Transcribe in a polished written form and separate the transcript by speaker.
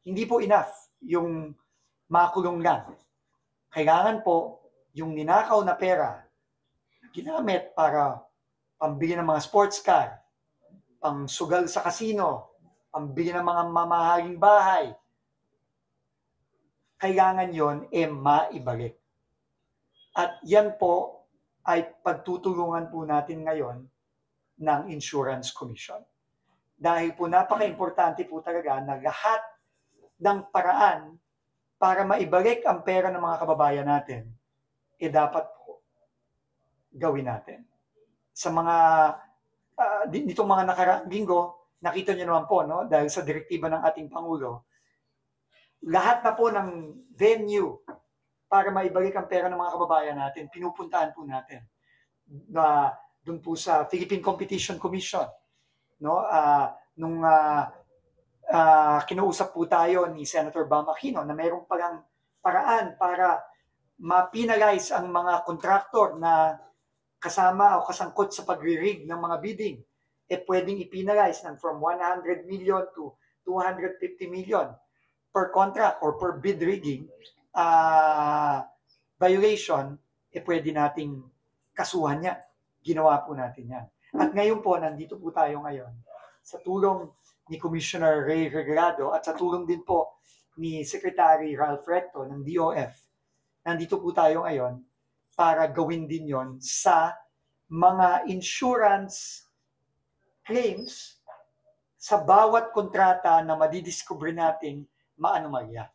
Speaker 1: hindi po enough yung makulong lang. Kailangan po yung ninakaw na pera ginamit para pambili ng mga sports car, pangsugal sa casino, pambili ng mga mamahaling bahay, kailangan yon maibalik. At yan po ay pagtutulungan po natin ngayon ng Insurance Commission. Dahil po napaka-importante po talaga na lahat ng paraan para maibalik ang pera ng mga kababayan natin, dapat po gawin natin. Sa mga, nitong mga nakaraang linggo, nakita nyo naman po, no? Dahil sa direktiba ng ating Pangulo, lahat na po ng venue para maibalik ang pera ng mga kababayan natin, pinupuntahan po natin. Doon po sa Philippine Competition Commission, no? Nung kinausap po tayo ni Senator Bam Aquino na mayroong palang paraan para ma-penalize ang mga kontraktor na kasama o kasangkot sa pagre-rig ng mga bidding, pwedeng i-penalize ng from 100 million to 250 million per contract or per bid rigging violation, pwede nating kasuhan yan. Ginawa po natin yan. At ngayon po, nandito po tayo ngayon sa tulong ni Commissioner Ray Regalado at sa tulong din po ni Secretary Ralph Recto ng DOF. Nandito po tayo ngayon para gawin din yon sa mga insurance claims sa bawat kontrata na madidiscover nating maanomalya.